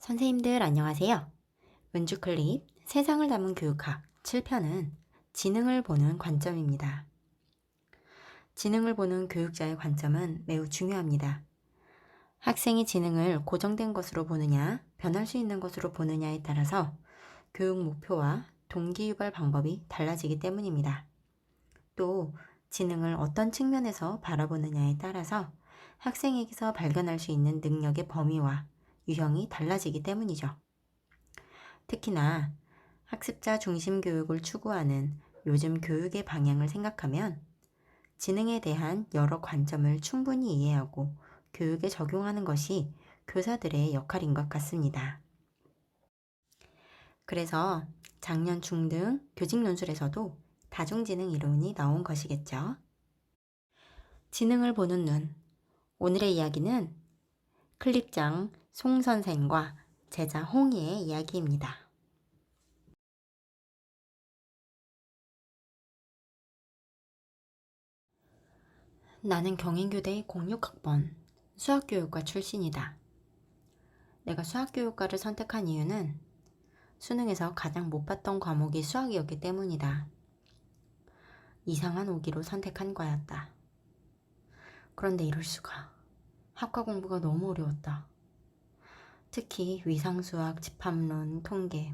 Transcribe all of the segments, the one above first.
선생님들 안녕하세요. 은주클립 세상을 담은 교육학 7편은 지능을 보는 관점입니다. 지능을 보는 교육자의 관점은 매우 중요합니다. 학생이 지능을 고정된 것으로 보느냐, 변할 수 있는 것으로 보느냐에 따라서 교육 목표와 동기유발 방법이 달라지기 때문입니다. 또 지능을 어떤 측면에서 바라보느냐에 따라서 학생에게서 발견할 수 있는 능력의 범위와 유형이 달라지기 때문이죠. 특히나 학습자 중심 교육을 추구하는 요즘 교육의 방향을 생각하면 지능에 대한 여러 관점을 충분히 이해하고 교육에 적용하는 것이 교사들의 역할인 것 같습니다. 그래서 작년 중등 교직 논술에서도 다중지능 이론이 나온 것이겠죠. 지능을 보는 눈. 오늘의 이야기는 클립장 송 선생과 제자 홍이의 이야기입니다. 나는 경인교대 06학번 수학교육과 출신이다. 내가 수학교육과를 선택한 이유는 수능에서 가장 못 봤던 과목이 수학이었기 때문이다. 이상한 오기로 선택한 과였다. 그런데 이럴 수가. 학과 공부가 너무 어려웠다. 특히 위상수학, 집합론, 통계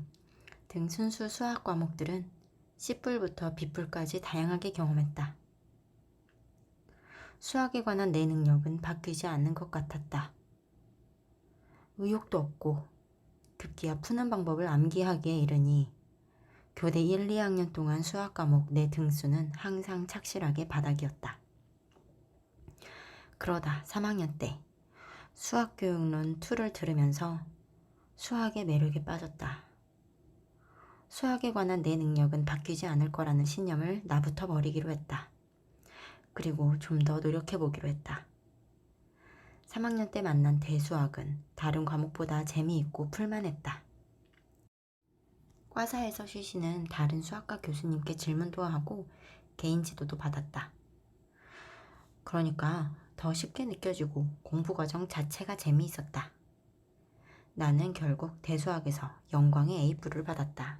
등 순수 수학 과목들은 C뿔부터 B뿔까지 다양하게 경험했다. 수학에 관한 내 능력은 바뀌지 않는 것 같았다. 의욕도 없고 급기야 푸는 방법을 암기하기에 이르니 교대 1, 2학년 동안 수학 과목 내 등수는 항상 착실하게 바닥이었다. 그러다 3학년 때 수학교육론 2를 들으면서 수학의 매력에 빠졌다. 수학에 관한 내 능력은 바뀌지 않을 거라는 신념을 나부터 버리기로 했다. 그리고 좀 더 노력해보기로 했다. 3학년 때 만난 대수학은 다른 과목보다 재미있고 풀만했다. 과사에서 쉬시는 다른 수학과 교수님께 질문도 하고 개인 지도도 받았다. 그러니까 더 쉽게 느껴지고 공부 과정 자체가 재미있었다. 나는 결국 대수학에서 영광의 A뿔을 받았다.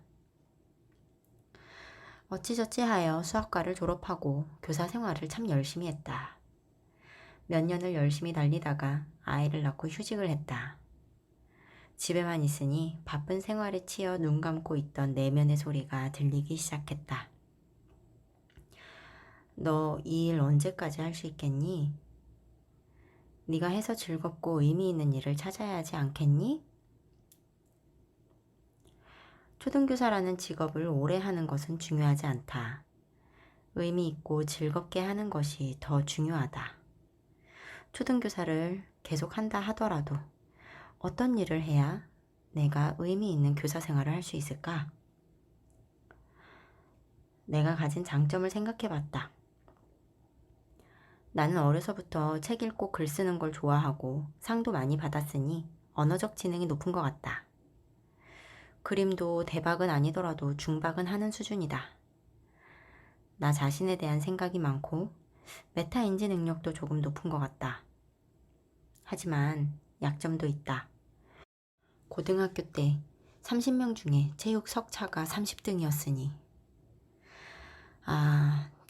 어찌저찌 하여 수학과를 졸업하고 교사 생활을 참 열심히 했다. 몇 년을 열심히 달리다가 아이를 낳고 휴직을 했다. 집에만 있으니 바쁜 생활에 치여 눈 감고 있던 내면의 소리가 들리기 시작했다. 너 이 일 언제까지 할 수 있겠니? 네가 해서 즐겁고 의미 있는 일을 찾아야 하지 않겠니? 초등교사라는 직업을 오래 하는 것은 중요하지 않다. 의미 있고 즐겁게 하는 것이 더 중요하다. 초등교사를 계속 한다 하더라도 어떤 일을 해야 내가 의미 있는 교사 생활을 할 수 있을까? 내가 가진 장점을 생각해 봤다. 나는 어려서부터 책 읽고 글 쓰는 걸 좋아하고 상도 많이 받았으니 언어적 지능이 높은 것 같다. 그림도 대박은 아니더라도 중박은 하는 수준이다. 나 자신에 대한 생각이 많고 메타인지 능력도 조금 높은 것 같다. 하지만 약점도 있다. 고등학교 때 30명 중에 체육 석차가 30등이었으니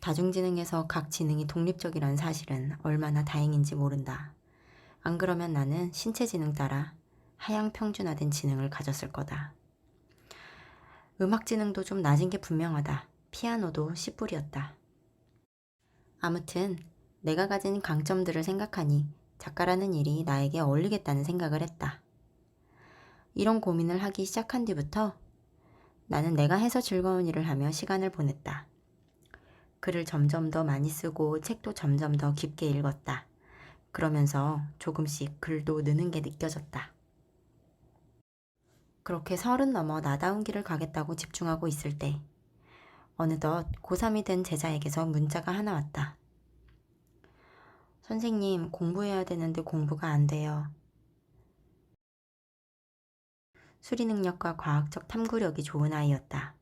다중지능에서 각 지능이 독립적이란 사실은 얼마나 다행인지 모른다. 안 그러면 나는 신체지능 따라 하향 평준화된 지능을 가졌을 거다. 음악지능도 좀 낮은 게 분명하다. 피아노도 C뿔이었다. 아무튼 내가 가진 강점들을 생각하니 작가라는 일이 나에게 어울리겠다는 생각을 했다. 이런 고민을 하기 시작한 뒤부터 나는 내가 해서 즐거운 일을 하며 시간을 보냈다. 글을 점점 더 많이 쓰고 책도 점점 더 깊게 읽었다. 그러면서 조금씩 글도 느는 게 느껴졌다. 그렇게 30 넘어 나다운 길을 가겠다고 집중하고 있을 때 어느덧 고3이 된 제자에게서 문자가 하나 왔다. 선생님, 공부해야 되는데 공부가 안 돼요. 수리 능력과 과학적 탐구력이 좋은 아이였다.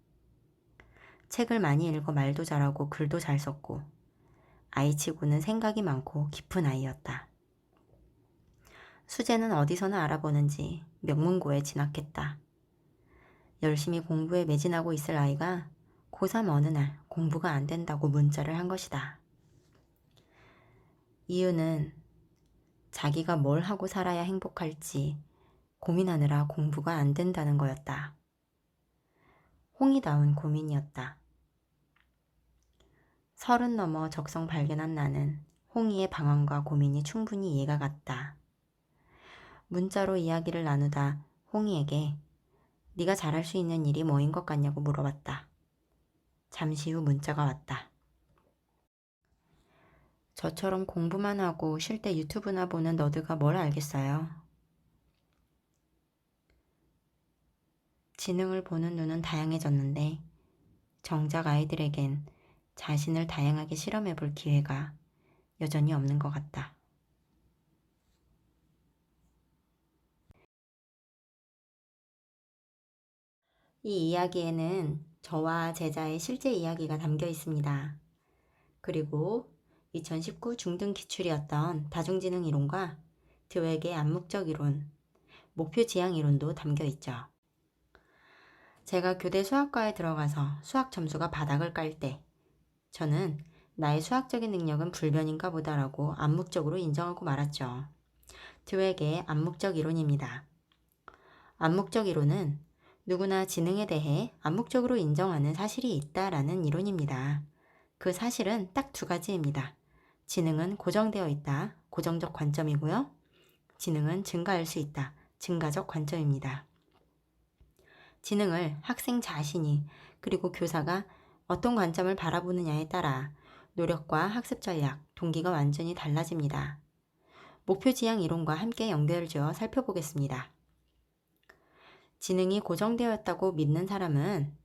책을 많이 읽어 말도 잘하고 글도 잘 썼고 아이치고는 생각이 많고 깊은 아이였다. 수재는 어디서나 알아보는지 명문고에 진학했다. 열심히 공부에 매진하고 있을 아이가 고3 어느 날 공부가 안 된다고 문자를 한 것이다. 이유는 자기가 뭘 하고 살아야 행복할지 고민하느라 공부가 안 된다는 거였다. 홍이다운 고민이었다. 30 넘어 적성 발견한 나는 홍이의 방황과 고민이 충분히 이해가 갔다. 문자로 이야기를 나누다 홍이에게 네가 잘할 수 있는 일이 뭐인 것 같냐고 물어봤다. 잠시 후 문자가 왔다. 저처럼 공부만 하고 쉴 때 유튜브나 보는 너드가 뭘 알겠어요. 지능을 보는 눈은 다양해졌는데 정작 아이들에겐 자신을 다양하게 실험해 볼 기회가 여전히 없는 것 같다. 이 이야기에는 저와 제자의 실제 이야기가 담겨 있습니다. 그리고 2019 중등 기출이었던 다중지능 이론과 드웩의 암묵적 이론, 목표 지향 이론도 담겨 있죠. 제가 교대 수학과에 들어가서 수학 점수가 바닥을 깔 때 저는 나의 수학적인 능력은 불변인가 보다라고 암묵적으로 인정하고 말았죠. 드웩의 암묵적 이론입니다. 암묵적 이론은 누구나 지능에 대해 암묵적으로 인정하는 사실이 있다라는 이론입니다. 그 사실은 딱 두 가지입니다. 지능은 고정되어 있다, 고정적 관점이고요. 지능은 증가할 수 있다, 증가적 관점입니다. 지능을 학생 자신이 그리고 교사가 어떤 관점을 바라보느냐에 따라 노력과 학습 전략, 동기가 완전히 달라집니다. 목표 지향 이론과 함께 연결지어 살펴보겠습니다. 지능이 고정되었다고 믿는 사람은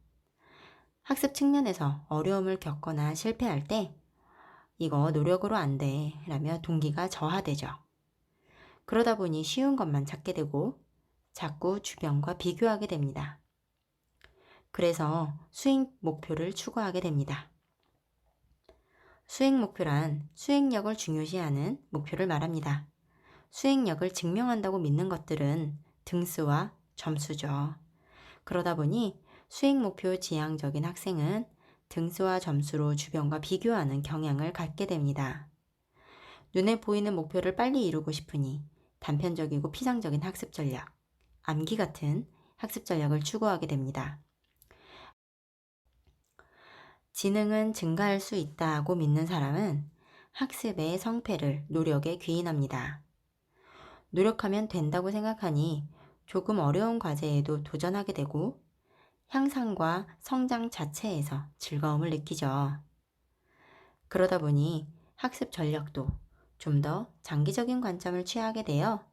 학습 측면에서 어려움을 겪거나 실패할 때 이거 노력으로 안 돼 라며 동기가 저하되죠. 그러다 보니 쉬운 것만 찾게 되고 자꾸 주변과 비교하게 됩니다. 그래서 수익 목표를 추구하게 됩니다. 수익 목표란 수익력을 중요시하는 목표를 말합니다. 수익력을 증명한다고 믿는 것들은 등수와 점수죠. 그러다 보니 수익 목표 지향적인 학생은 등수와 점수로 주변과 비교하는 경향을 갖게 됩니다. 눈에 보이는 목표를 빨리 이루고 싶으니 단편적이고 피상적인 학습 전략, 암기 같은 학습 전략을 추구하게 됩니다. 지능은 증가할 수 있다고 믿는 사람은 학습의 성패를 노력에 귀인합니다. 노력하면 된다고 생각하니 조금 어려운 과제에도 도전하게 되고 향상과 성장 자체에서 즐거움을 느끼죠. 그러다 보니 학습 전략도 좀 더 장기적인 관점을 취하게 되어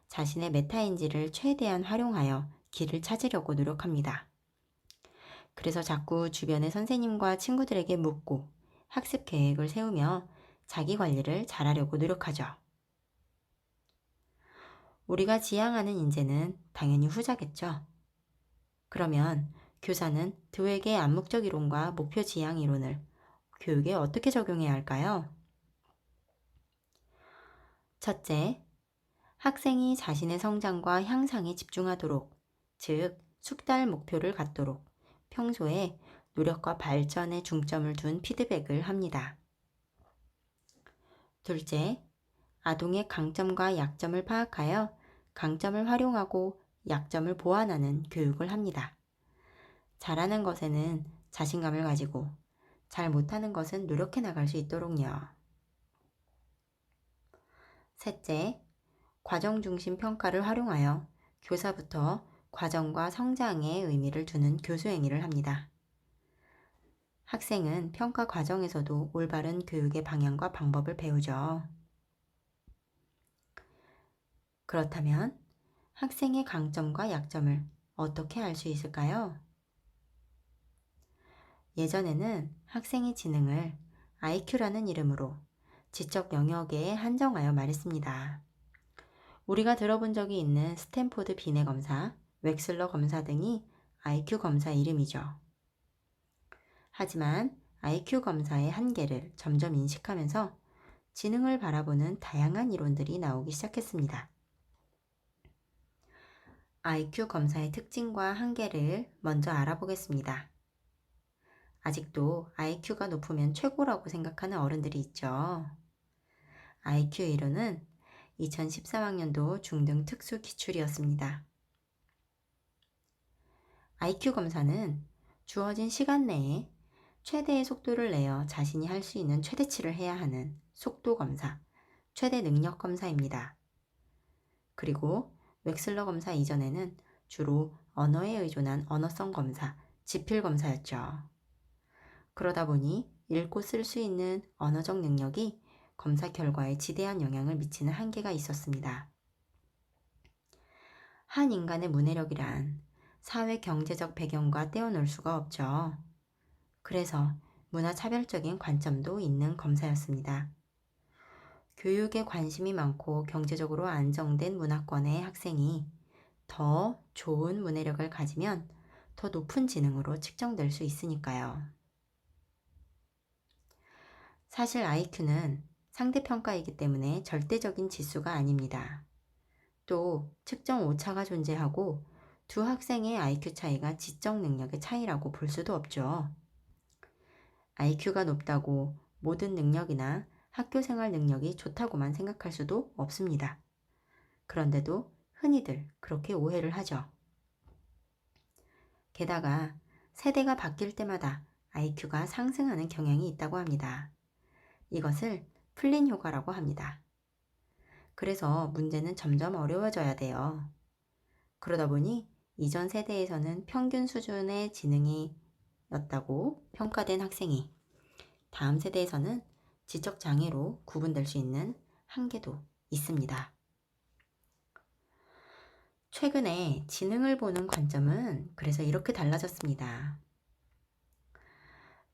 자신의 메타인지를 최대한 활용하여 길을 찾으려고 노력합니다. 그래서 자꾸 주변의 선생님과 친구들에게 묻고 학습 계획을 세우며 자기 관리를 잘하려고 노력하죠. 우리가 지향하는 인재는 당연히 후자겠죠. 그러면 교사는 드웩의 암묵적 이론과 목표 지향 이론을 교육에 어떻게 적용해야 할까요? 첫째, 학생이 자신의 성장과 향상에 집중하도록, 즉 숙달 목표를 갖도록 평소에 노력과 발전에 중점을 둔 피드백을 합니다. 둘째, 아동의 강점과 약점을 파악하여 강점을 활용하고 약점을 보완하는 교육을 합니다. 잘하는 것에는 자신감을 가지고 잘 못하는 것은 노력해 나갈 수 있도록요. 셋째, 과정 중심 평가를 활용하여 교사부터 과정과 성장에 의미를 두는 교수 행위를 합니다. 학생은 평가 과정에서도 올바른 교육의 방향과 방법을 배우죠. 그렇다면 학생의 강점과 약점을 어떻게 알 수 있을까요? 예전에는 학생의 지능을 IQ라는 이름으로 지적 영역에 한정하여 말했습니다. 우리가 들어본 적이 있는 스탠포드 비뇌 검사, 웩슬러 검사 등이 IQ 검사 이름이죠. 하지만 IQ 검사의 한계를 점점 인식하면서 지능을 바라보는 다양한 이론들이 나오기 시작했습니다. IQ 검사의 특징과 한계를 먼저 알아보겠습니다. 아직도 IQ가 높으면 최고라고 생각하는 어른들이 있죠. IQ 1호는 2013학년도 중등 특수 기출이었습니다. IQ 검사는 주어진 시간 내에 최대의 속도를 내어 자신이 할 수 있는 최대치를 해야 하는 속도 검사, 최대 능력 검사입니다. 그리고 웩슬러 검사 이전에는 주로 언어에 의존한 언어성 검사, 지필 검사였죠. 그러다 보니 읽고 쓸 수 있는 언어적 능력이 검사 결과에 지대한 영향을 미치는 한계가 있었습니다. 한 인간의 문해력이란 사회 경제적 배경과 떼어놓을 수가 없죠. 그래서 문화차별적인 관점도 있는 검사였습니다. 교육에 관심이 많고 경제적으로 안정된 문화권의 학생이 더 좋은 문해력을 가지면 더 높은 지능으로 측정될 수 있으니까요. 사실 IQ는 상대평가이기 때문에 절대적인 지수가 아닙니다. 또 측정 오차가 존재하고 두 학생의 IQ 차이가 지적 능력의 차이라고 볼 수도 없죠. IQ가 높다고 모든 능력이나 학교 생활 능력이 좋다고만 생각할 수도 없습니다. 그런데도 흔히들 그렇게 오해를 하죠. 게다가 세대가 바뀔 때마다 IQ가 상승하는 경향이 있다고 합니다. 이것을 플린 효과라고 합니다. 그래서 문제는 점점 어려워져야 돼요. 그러다 보니 이전 세대에서는 평균 수준의 지능이었다고 평가된 학생이 다음 세대에서는 지적 장애로 구분될 수 있는 한계도 있습니다. 최근에 지능을 보는 관점은 그래서 이렇게 달라졌습니다.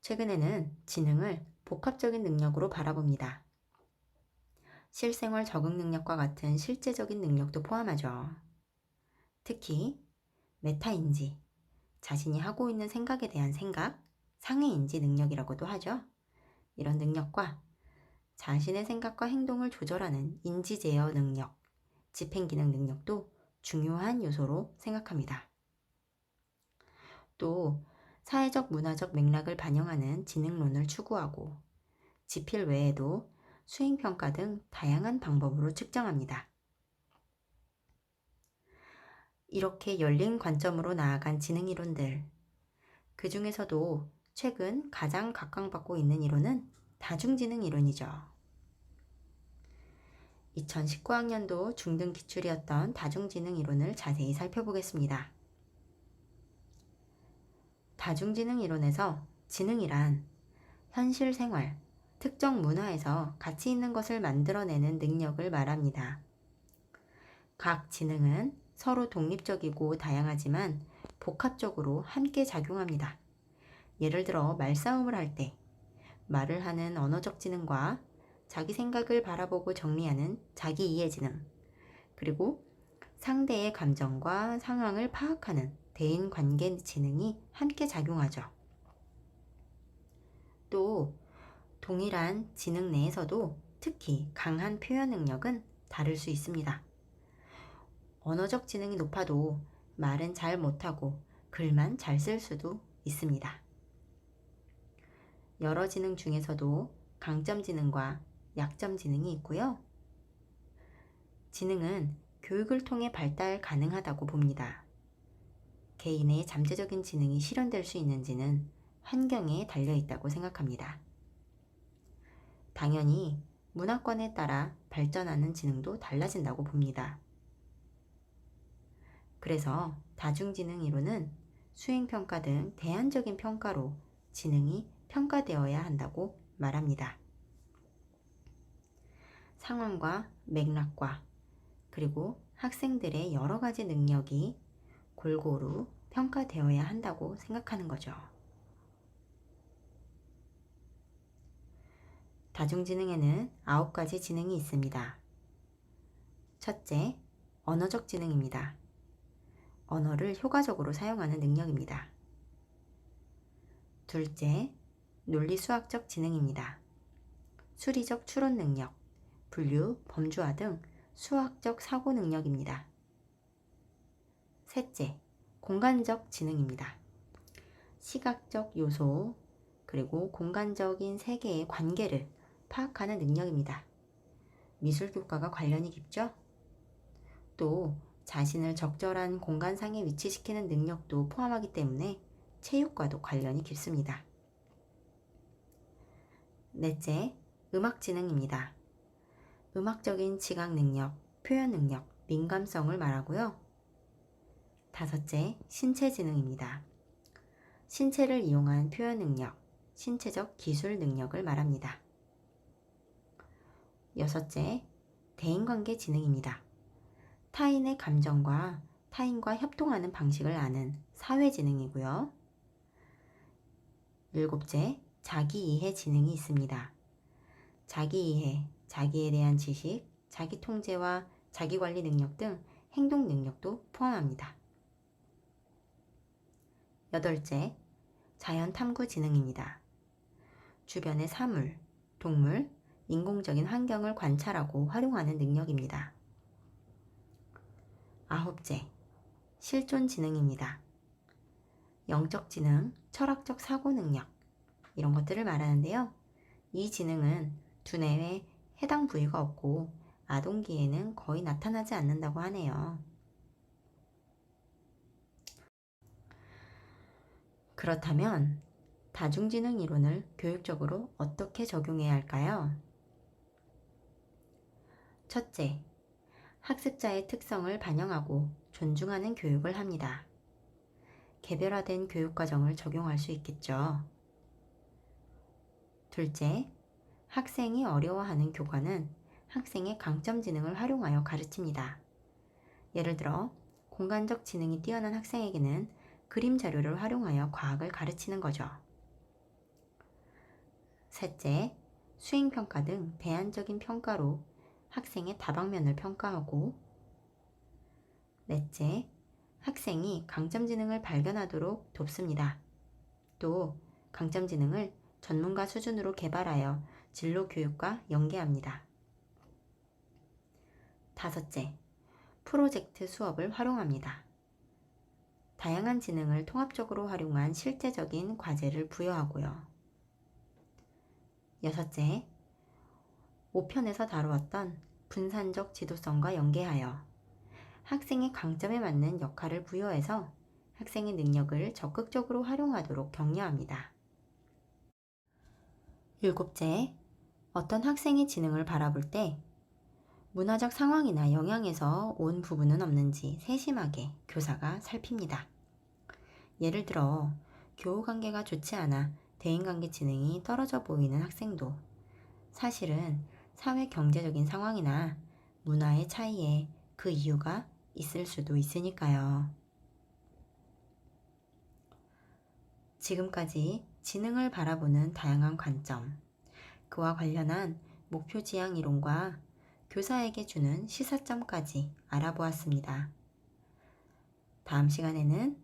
최근에는 지능을 복합적인 능력으로 바라봅니다. 실생활 적응 능력과 같은 실제적인 능력도 포함하죠. 특히 메타인지, 자신이 하고 있는 생각에 대한 생각, 상해인지 능력이라고도 하죠. 이런 능력과 자신의 생각과 행동을 조절하는 인지 제어 능력, 집행기능 능력도 중요한 요소로 생각합니다. 또 사회적 문화적 맥락을 반영하는 지능론을 추구하고 지필 외에도 수행평가 등 다양한 방법으로 측정합니다. 이렇게 열린 관점으로 나아간 지능이론들, 그 중에서도 최근 가장 각광받고 있는 이론은 다중지능 이론이죠. 2019학년도 중등 기출이었던 다중지능 이론을 자세히 살펴보겠습니다. 다중지능 이론에서 지능이란 현실 생활, 특정 문화에서 가치 있는 것을 만들어내는 능력을 말합니다. 각 지능은 서로 독립적이고 다양하지만 복합적으로 함께 작용합니다. 예를 들어 말싸움을 할 때 말을 하는 언어적 지능과 자기 생각을 바라보고 정리하는 자기 이해 지능, 그리고 상대의 감정과 상황을 파악하는 대인 관계 지능이 함께 작용하죠. 또 동일한 지능 내에서도 특히 강한 표현 능력은 다를 수 있습니다. 언어적 지능이 높아도 말은 잘 못하고 글만 잘 쓸 수도 있습니다. 여러 지능 중에서도 강점 지능과 약점 지능이 있고요. 지능은 교육을 통해 발달 가능하다고 봅니다. 개인의 잠재적인 지능이 실현될 수 있는지는 환경에 달려 있다고 생각합니다. 당연히 문화권에 따라 발전하는 지능도 달라진다고 봅니다. 그래서 다중지능 이론은 수행평가 등 대안적인 평가로 지능이 평가되어야 한다고 말합니다. 상황과 맥락과 그리고 학생들의 여러 가지 능력이 골고루 평가되어야 한다고 생각하는 거죠. 다중지능에는 9가지 지능이 있습니다. 첫째, 언어적 지능입니다. 언어를 효과적으로 사용하는 능력입니다. 둘째, 논리수학적 지능입니다. 수리적 추론 능력, 분류, 범주화 등 수학적 사고 능력입니다. 셋째, 공간적 지능입니다. 시각적 요소, 그리고 공간적인 세계의 관계를 파악하는 능력입니다. 미술교과가 관련이 깊죠? 또 자신을 적절한 공간상에 위치시키는 능력도 포함하기 때문에 체육과도 관련이 깊습니다. 넷째, 음악 지능입니다. 음악적인 지각 능력, 표현 능력, 민감성을 말하고요. 다섯째, 신체 지능입니다. 신체를 이용한 표현 능력, 신체적 기술 능력을 말합니다. 여섯째, 대인관계 지능입니다. 타인의 감정과 타인과 협동하는 방식을 아는 사회 지능이고요. 일곱째, 자기이해 지능이 있습니다. 자기이해, 자기에 대한 지식, 자기 통제와 자기 관리 능력 등 행동 능력도 포함합니다. 여덟째, 자연 탐구 지능입니다. 주변의 사물, 동물, 인공적인 환경을 관찰하고 활용하는 능력입니다. 아홉째, 실존 지능입니다. 영적 지능, 철학적 사고 능력, 이런 것들을 말하는데요. 이 지능은 두뇌에 해당 부위가 없고 아동기에는 거의 나타나지 않는다고 하네요. 그렇다면 다중지능 이론을 교육적으로 어떻게 적용해야 할까요? 첫째, 학습자의 특성을 반영하고 존중하는 교육을 합니다. 개별화된 교육과정을 적용할 수 있겠죠. 둘째, 학생이 어려워하는 교과는 학생의 강점 지능을 활용하여 가르칩니다. 예를 들어, 공간적 지능이 뛰어난 학생에게는 그림 자료를 활용하여 과학을 가르치는 거죠. 셋째, 수행평가 등 대안적인 평가로 학생의 다방면을 평가하고, 넷째, 학생이 강점 지능을 발견하도록 돕습니다. 또 강점 지능을 전문가 수준으로 개발하여 진로 교육과 연계합니다. 다섯째, 프로젝트 수업을 활용합니다. 다양한 지능을 통합적으로 활용한 실제적인 과제를 부여하고요. 여섯째, 5편에서 다루었던 분산적 지도성과 연계하여 학생의 강점에 맞는 역할을 부여해서 학생의 능력을 적극적으로 활용하도록 격려합니다. 일곱째, 어떤 학생의 지능을 바라볼 때 문화적 상황이나 영향에서 온 부분은 없는지 세심하게 교사가 살핍니다. 예를 들어 교우관계가 좋지 않아 대인관계 지능이 떨어져 보이는 학생도 사실은 사회 경제적인 상황이나 문화의 차이에 그 이유가 있을 수도 있으니까요. 지금까지 지능을 바라보는 다양한 관점, 그와 관련한 목표 지향 이론과 교사에게 주는 시사점까지 알아보았습니다. 다음 시간에는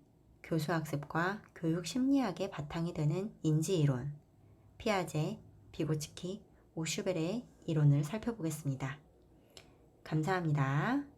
교수학습과 교육 심리학의 바탕이 되는 인지이론, 피아제, 비고츠키, 오슈벨의 이론을 살펴보겠습니다. 감사합니다.